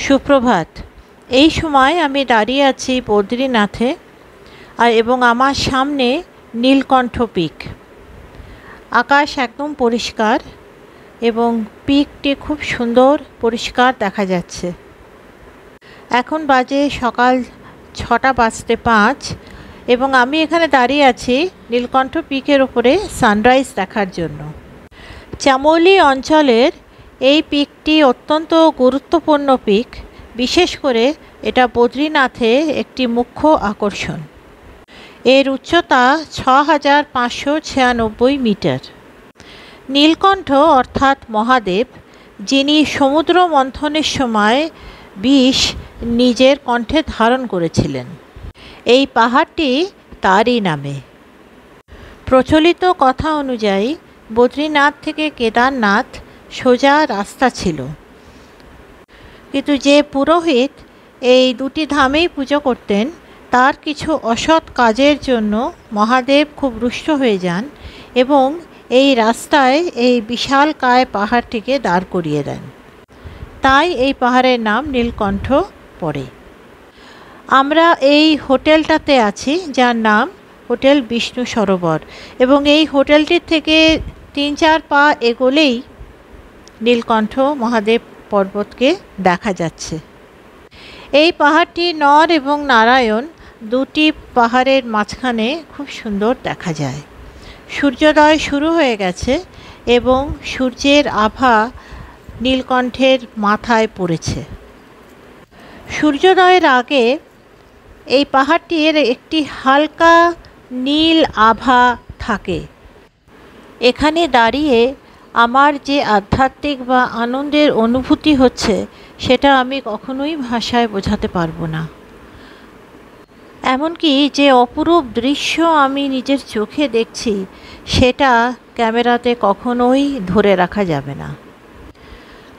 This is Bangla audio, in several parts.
সুপ্রভাত। এই সময় আমি দাঁড়িয়ে আছি বদ্রীনাথে এবং আমার সামনে নীলকণ্ঠ পিক। আকাশ একদম পরিষ্কার এবং পিকটি খুব সুন্দর পরিষ্কার দেখা যাচ্ছে। এখন বাজে সকাল 6:05 এবং আমি এখানে দাঁড়িয়ে আছি নীলকণ্ঠ পিকের উপরে সানরাইজ দেখার জন্য। চামোলি অঞ্চলের এই পিকটি অত্যন্ত গুরুত্বপূর্ণ পিক। বিশেষ করে এটা বদ্রীনাথে একটি মুখ্য আকর্ষণ। এর উচ্চতা 6596 মিটার। নীলকণ্ঠ অর্থাৎ মহাদেব, যিনি সমুদ্র মন্থনের সময় বিষ নিজের কণ্ঠে ধারণ করেছিলেন, এই পাহাড়টি তারই নামে। প্রচলিত কথা অনুযায়ী বদ্রীনাথ থেকে কেদারনাথ সোজা রাস্তা ছিল, কিন্তু যে পুরোহিত এই দুটি ধামেই পুজো করতেন তার কিছু অসৎ কাজের জন্য মহাদেব খুব রুষ্ট হয়ে যান এবং এই রাস্তায় এই বিশালকায় পাহাড়টিকে দাঁড় করিয়ে দেন। তাই এই পাহাড়ের নাম নীলকণ্ঠ পড়ে। আমরা এই হোটেলটাতে আছি, যার নাম হোটেল বিষ্ণু সরোবর, এবং এই হোটেলটির থেকে 3-4 পা এগোলেই নীলকণ্ঠ মহাদেব পর্বতকে দেখা যাচ্ছে। এই পাহাড়টি নর এবং নারায়ণ দুটি পাহাড়ের মাঝখানে খুব সুন্দর দেখা যায়। সূর্যোদয় শুরু হয়ে গেছে এবং সূর্যের আভা নীলকণ্ঠের মাথায় পড়েছে। সূর্যোদয়ের আগে এই পাহাড়টির একটি হালকা নীল আভা থাকে। এখানে দাঁড়িয়ে আমার যে আধ্যাত্মিক বা আনন্দের অনুভূতি হচ্ছে সেটা আমি কখনোই ভাষায় বোঝাতে পারবো না। এমনকি যে অপরূপ দৃশ্য আমি নিজের চোখে দেখছি সেটা ক্যামেরাতে কখনোই ধরে রাখা যাবে না।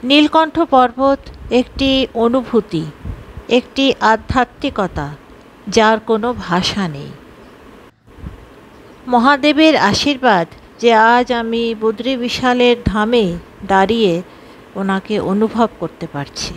নীলকণ্ঠ পর্বত একটি অনুভূতি, একটি আধ্যাত্মিকতা যার কোনো ভাষা নেই। মহাদেবের আশীর্বাদ যে আজ আমি বদ্রী বিশালের ধামে দাঁড়িয়ে ওনাকে অনুভব করতে পারছি।